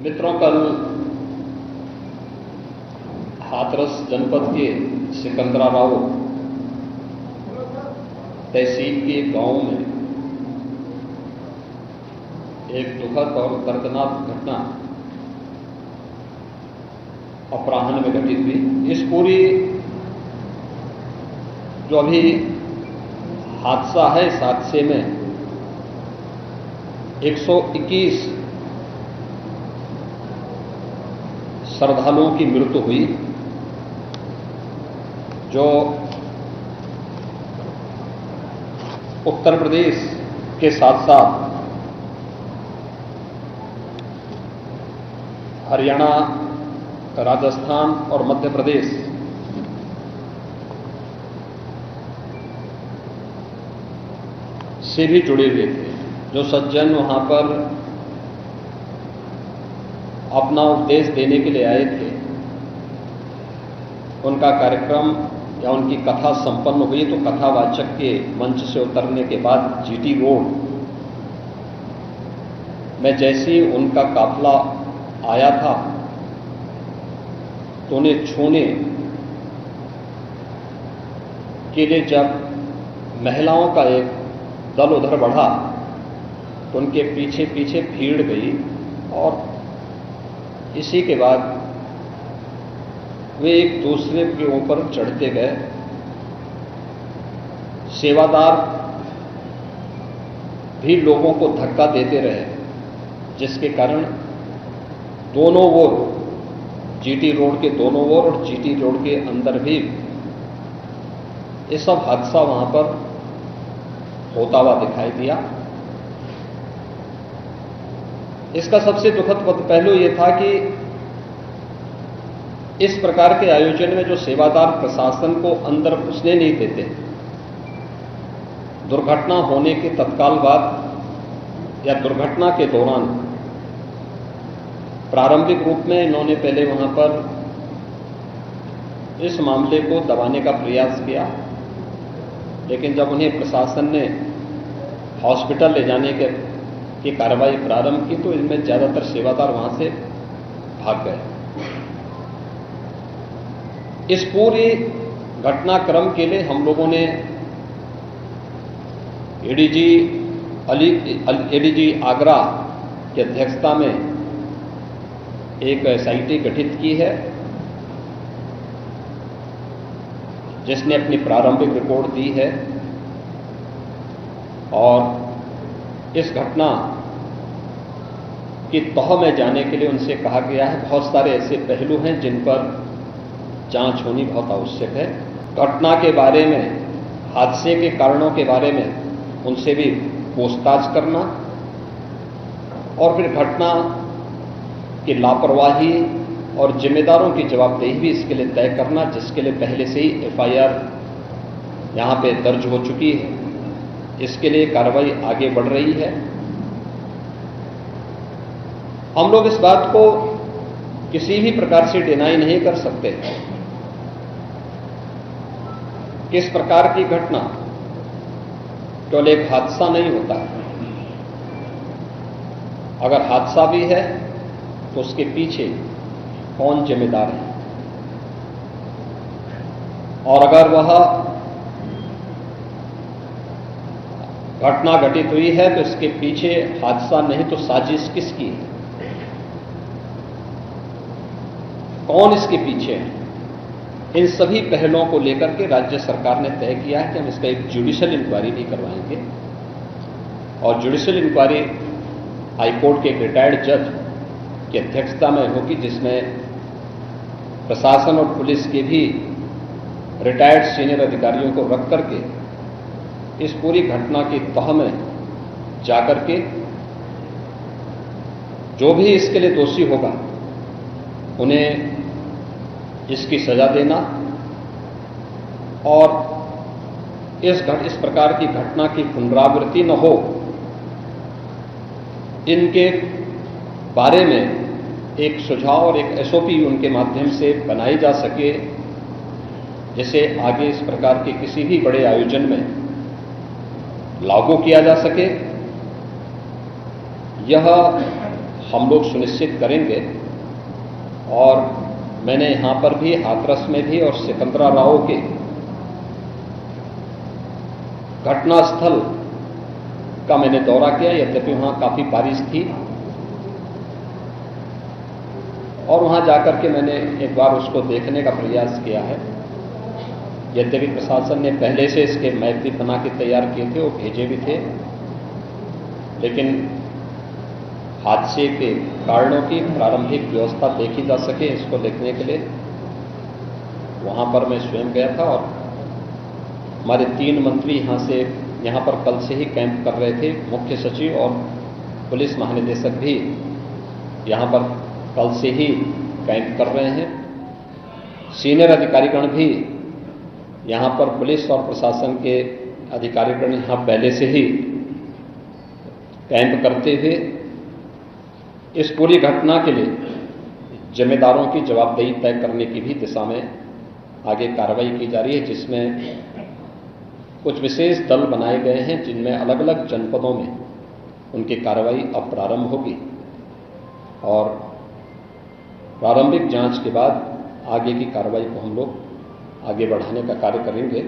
मित्रों, कल हाथरस जनपद के सिकंदराबाद तहसील के एक गांव में एक दुखद और दर्दनाक घटना अपराह्न में घटित हुई। इस पूरी जो अभी हादसा है, इस हादसे में 121 श्रद्धालुओं की मृत्यु हुई, जो उत्तर प्रदेश के साथ साथ हरियाणा, राजस्थान और मध्य प्रदेश से भी जुड़े हुए थे। जो सज्जन वहां पर अपना उपदेश देने के लिए आए थे, उनका कार्यक्रम या उनकी कथा संपन्न हुई तो कथावाचक के मंच से उतरने के बाद जीटी रोड में जैसे ही उनका काफिला आया था तो उन्हें छूने के लिए जब महिलाओं का एक दल उधर बढ़ा तो उनके पीछे पीछे भीड़ गई और इसी के बाद वे एक दूसरे के ऊपर चढ़ते गए। सेवादार भी लोगों को धक्का देते रहे, जिसके कारण दोनों ओर, जीटी रोड के दोनों ओर और जीटी रोड के अंदर भी ये सब हादसा वहां पर होता हुआ दिखाई दिया। इसका सबसे दुखद पहलू यह था कि इस प्रकार के आयोजन में जो सेवादार प्रशासन को अंदर घुसने नहीं देते, दुर्घटना होने के तत्काल बाद या दुर्घटना के दौरान प्रारंभिक रूप में इन्होंने पहले वहां पर इस मामले को दबाने का प्रयास किया, लेकिन जब उन्हें प्रशासन ने हॉस्पिटल ले जाने की कार्रवाई प्रारंभ की तो इनमें ज्यादातर सेवादार वहां से भाग गए। इस पूरी घटनाक्रम के लिए हम लोगों ने एडीजी आगरा की अध्यक्षता में एक एसआईटी गठित की है, जिसने अपनी प्रारंभिक रिपोर्ट दी है और इस घटना की तह में जाने के लिए उनसे कहा गया है। बहुत सारे ऐसे पहलू हैं जिन पर जांच होनी बहुत आवश्यक है। घटना के बारे में, हादसे के कारणों के बारे में उनसे भी पूछताछ करना और फिर घटना की लापरवाही और जिम्मेदारों की जवाबदेही भी इसके लिए तय करना, जिसके लिए पहले से ही एफआईआर यहां पे दर्ज हो चुकी है। इसके लिए कार्रवाई आगे बढ़ रही है। हम लोग इस बात को किसी भी प्रकार से डिनाई नहीं कर सकते कि इस प्रकार की घटना केवल एक हादसा नहीं होता है। अगर हादसा भी है तो उसके पीछे कौन जिम्मेदार है, और अगर वह घटना घटित हुई है तो इसके पीछे हादसा नहीं तो साजिश किसकी है, कौन इसके पीछे है। इन सभी पहलुओं को लेकर के राज्य सरकार ने तय किया है कि हम इसका एक जुडिशियल इंक्वायरी भी करवाएंगे और जुडिशियल इंक्वायरी हाईकोर्ट के एक रिटायर्ड जज की अध्यक्षता में होगी, जिसमें प्रशासन और पुलिस के भी रिटायर्ड सीनियर अधिकारियों को रख करके इस पूरी घटना की तह में जाकर के जो भी इसके लिए दोषी होगा उन्हें इसकी सजा देना और इस प्रकार की घटना की पुनरावृत्ति न हो, इनके बारे में एक सुझाव और एक एसओपी उनके माध्यम से बनाई जा सके, जिसे आगे इस प्रकार के किसी भी बड़े आयोजन में लागू किया जा सके। यह हम लोग सुनिश्चित करेंगे। और मैंने यहाँ पर भी हाथरस में भी और सिकंदराव के घटनास्थल का मैंने दौरा किया, यद्यपि वहाँ काफ़ी बारिश थी, और वहाँ जाकर के मैंने एक बार उसको देखने का प्रयास किया है। यद्यपि प्रशासन ने पहले से इसके मैप भी बना के तैयार किए थे, वो भेजे भी थे, लेकिन हादसे के कारणों की प्रारंभिक व्यवस्था देखी जा सके इसको देखने के लिए वहाँ पर मैं स्वयं गया था। और हमारे 3 मंत्री यहाँ पर कल से ही कैंप कर रहे थे। मुख्य सचिव और पुलिस महानिदेशक भी यहाँ पर कल से ही कैंप कर रहे हैं। सीनियर अधिकारीगण भी यहाँ पर पुलिस और प्रशासन के अधिकारीगण यहाँ पहले से ही कैंप करते हुए इस पूरी घटना के लिए जिम्मेदारों की जवाबदेही तय करने की भी दिशा में आगे कार्रवाई की जा रही है, जिसमें कुछ विशेष दल बनाए गए हैं जिनमें अलग अलग जनपदों में उनकी कार्रवाई अब प्रारंभ होगी और प्रारंभिक जांच के बाद आगे की कार्रवाई को हम लोग आगे बढ़ाने का कार्य करेंगे।